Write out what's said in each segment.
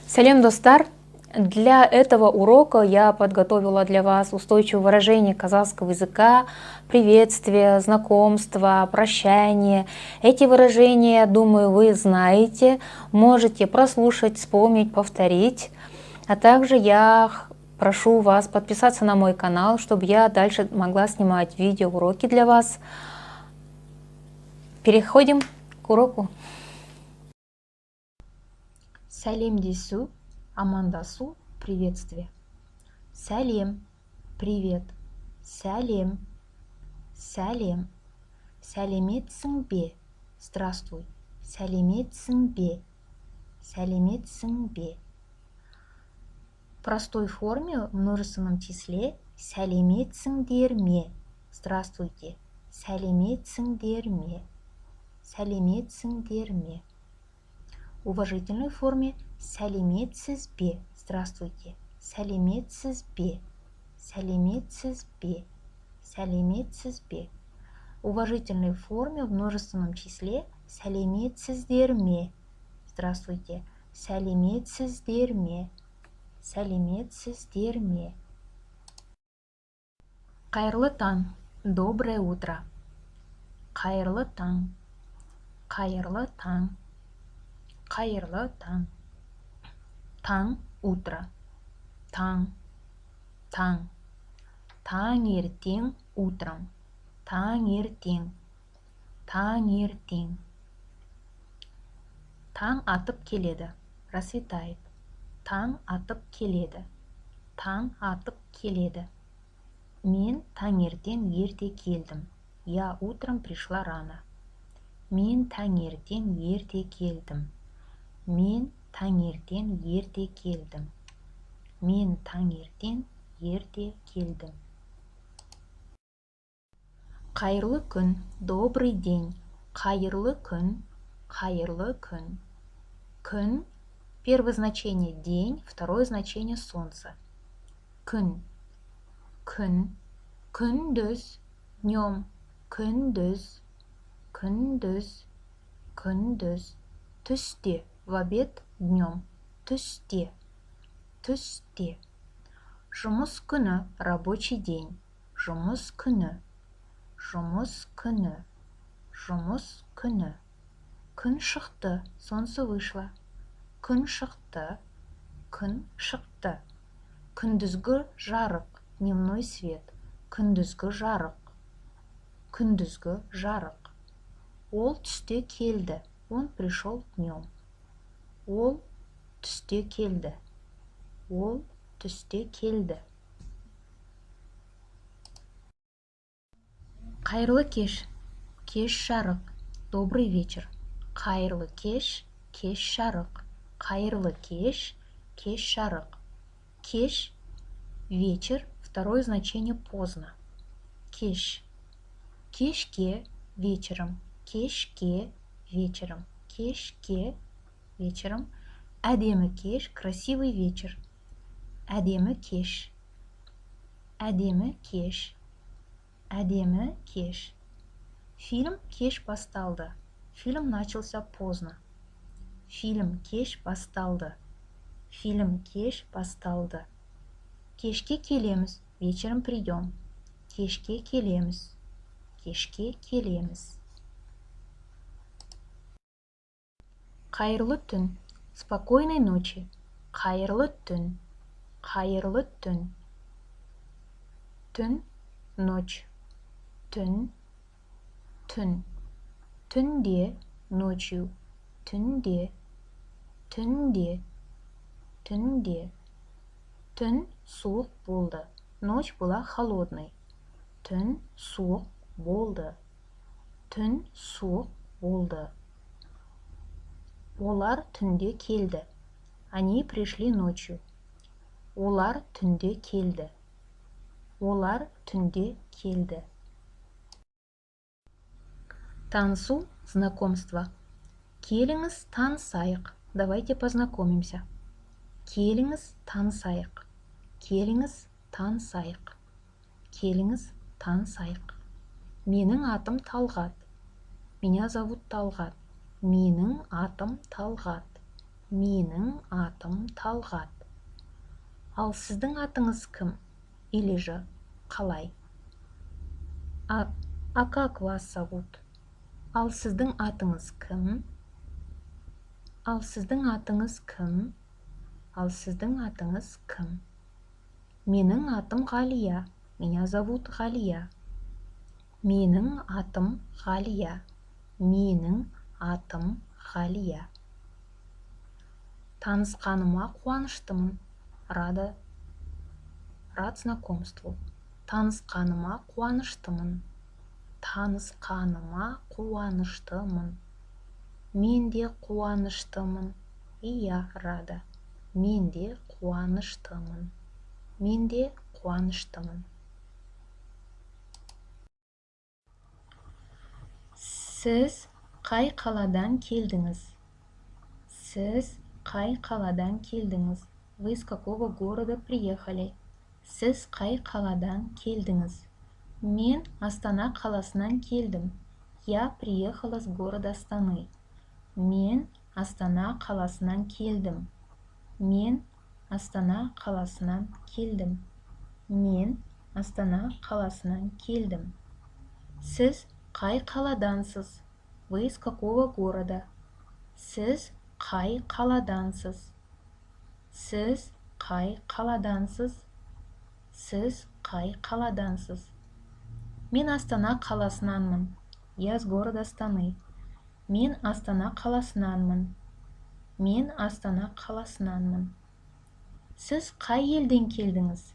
Салем, достар! Для этого урока я подготовила для вас устойчивые выражения казахского языка, приветствие, знакомство, прощание. Эти выражения, думаю, вы знаете, можете прослушать, вспомнить, повторить. А также я прошу вас подписаться на мой канал, чтобы я дальше могла снимать видеоуроки для вас. Переходим к уроку. Сәлемдесу, амандасу, приветствие. Сәлем, привет. Сәлем, сәлем. Сәлеметсің бе? Здравствуй. Сәлеметсің бе? Сәлеметсің бе? В простой форме в множественном числе сәлеметсіңдер ме? Здравствуйте. Сәлеметсіңдер ме? Сәлеметсіңдер ме? В уважительной форме сәлеметсіз бе? Здравствуйте. Сәлеметсіз бе? Сәлеметсіз бе? Сәлеметсіз бе? В уважительной форме в множественном числе сәлеметсіздер ме? Здравствуйте. Сәлеметсіздер ме? Сәлеметсіздер ме? Қайырлы таң. Доброе утро. Қайырлы таң. Қайырлы таң. Қайырлы таң. Таң, утро. Таң, таң. Таңертең, утром. Таңертең. Таңертең. Таң атып келеді. Расцветает. Таң атып келеді. Таң атып келеді. Мен таңертең ерте келдім. Я утром пришла рано. Мен таңертең ерте келдім. Мен таңертең ерте келдім. Мен таңертең ерте келдім. Қайырлы күн, добрый день. Қайырлы күн, қайырлы күн. Күн, первое значение день, второе значение солнце. Күн, күн. Күндіз, днем. Күндіз, күндіз, күндіз. Түсте, в обед, днем. Түсте, түсте. Жұмыс күні, рабочий день. Жұмыс күні, жұмыс күні, жұмыс күні. Күн шықты, солнце вышло. Күн шықты, күн шықты. Күндізгі жарық, дневной свет. Күндізгі жарық, күндізгі жарық. Ол түсте келді. Он пришел днем. Ол түсте келді. Ол түсте келді. Қайырлы кеш. Кеш жарық. Добрый вечер. Қайырлы кеш. Кеш жарық. Қайырлы кеш. Кеш жарық. Кеш, вечер, второе значение поздно. Кеш. Кешке, вечером. Кешке, вечером. Кешке, вечером. Әдемі кеш, красивый вечер. Әдемі кеш. Әдемі кеш. Әдемі кеш. Фильм кеш басталды. Фильм начался поздно. Фильм кеш басталды. Фильм кеш басталды. Кешке келеміз, вечером придем. Кешке келеміз. Кешке келеміз. Қайырлы түн. Спокойной ночи. Қайырлы түн. Қайырлы түн. Түн, ночь. Түн, түн. Түнде, ночью. Түнде, түнде, түнде. Түн суық болды. Ночь была холодной. Түн суық болды. Түн суық болды. Олар түнде келді. Они пришли ночью. Олар түнде келді. Олар түнде келді. Танысу, знакомство. Келіңіз, танысайық. Давайте познакомимся. Келіңіз, танысайық. Келіңіз, танысайық. Келіңіз, танысайық. Менің атым Талғат. Меня зовут Талғат. Менің атым Талғат. Менің атым Талғат. Ал сіздің атыңыз кім? Или же қалай? А как вас зовут? Ал сіздің атыңыз кім? Ал сіздің атыңыз кім? Ал сіздің атыңыз кім? Менің атым Ғалия. Меня зовут Ғалия. Менің атым Ғалия. Менің атым Ғалия. Танысқаныма қуаныштымын. Рад знакомству. Танысқаныма қуаныштымын. Танысқаныма қуаныштымын. Мен де қуаныштымын. И я рада. Мен де қуаныштымын. Мен де қуаныштымын. Сіз қай қаладан келдіңіз? Сіз қай қаладан келдіңіз? Вы из какого города приехали? Сіз қай қаладан келдіңіз? Мен Астана қаласынан келдім. Я приехала с города Астаны. Мен Астана қаласынан келдім. Мен Астана қаласынан келдім. Мен Астана қаласынан келдім. Сіз қай қаладансыз? Вы из какого города? Сіз қай қаладансыз? Сіз қай қаладансыз? Сіз қай қаладансыз? Мен Астана қаласынанмын. Я с города Астаны. Мен Астана қаласынанмын. Мен Астана қаласынанмын. Сіз қай елден келдіңіз?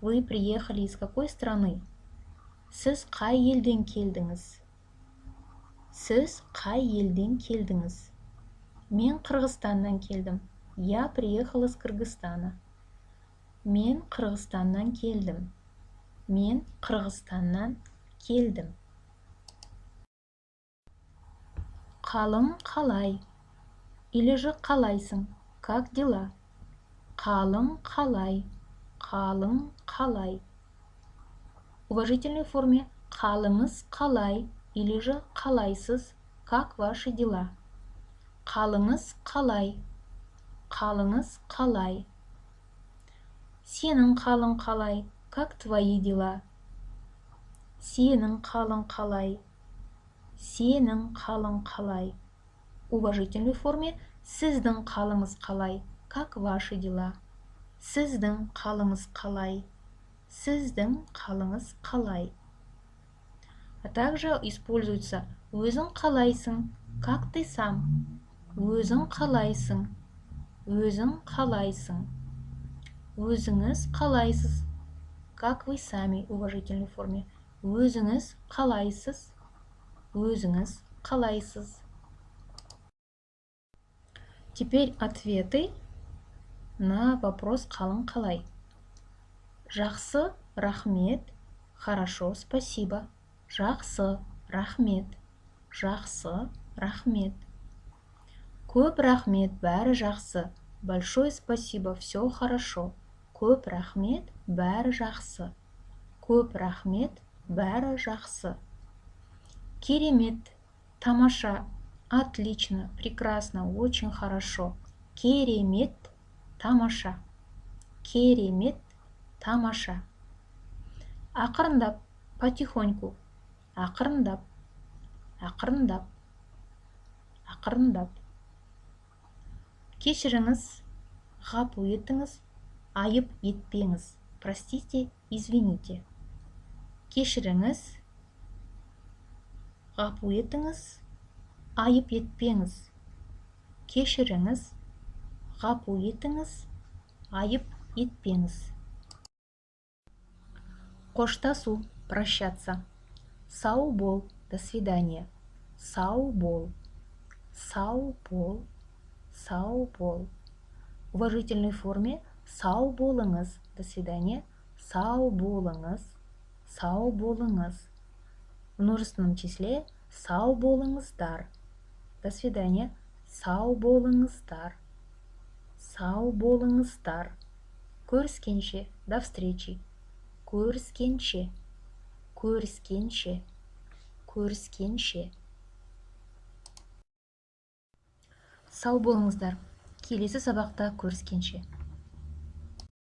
Вы приехали из какой страны? Сіз қай елден келдіңіз? Сіз қай елден келдіңіз? Мен Қырғызстаннан келдім. Я приехала из Кыргызстана. Мен Қырғызстаннан келдім. Мен Қырғызстаннан келдім. Қалың қалай? Или же қалайсың? Как дела? Қалың қалай? Қалың қалай? В уважительной форме қалыңыз қалай? Или же қалайсыз? Как ваши дела? Қалыңыз қалай? Қалыңыз қалай? Сенің қалың қалай? Как твои дела? Сенің қалың қалай? Сенің қалың қалай? В уважительной форме сіздің қалыңыз қалай? Как ваши дела? Сіздің қалыңыз қалай? Сіздің қалыңыз қалай? А также используется өзің қалайсың? Как ты сам? Өзің қалайсың? Өзің қалайсың? Өзіңіз қалайсыз? Как вы сами в уважительной форме? Өзіңіз қалайсыз? Өзіңіз қалайсыз? Теперь ответы на вопрос қалың қалай. Жақсы, рахмет. Хорошо, спасибо. Жақсы, рахмет. Жақсы, рахмет. Көп рахмет, бәрі жақсы. Большое спасибо, все хорошо. Көп рахмет, бәрі жақсы. Көп рахмет, бәрі жақсы. Керемет, тамаша, отлично, прекрасно, очень хорошо. Керемет, тамаша. Керемет, тамаша. Ақырындап, потихоньку. Ақырындап, ақырындап, ақырындап. Кешіріңіз, ғапу етіңіз, айып етпеңіз. Простите, извините. Кешіріңіз, ғапу етіңіз, айып етпеңіз. Кешіріңіз, ғапу етіңіз, айып етпеңіз. Қоштасу, прощаться. Сау бол, до свидания. Сау бол, сау бол, сау бол. В уважительной форме сау болыңыз, до свидания. Сау болыңыз, сау болыңыз. В множественном числе сау болыңыздар. До свидания. Сау болыңыздар. Сау болыңыздар. Көріскенше, до встречи. Көріскенше, көріскенше, көріскенше. Сау болыңыздар. келесі сабақта көріскенше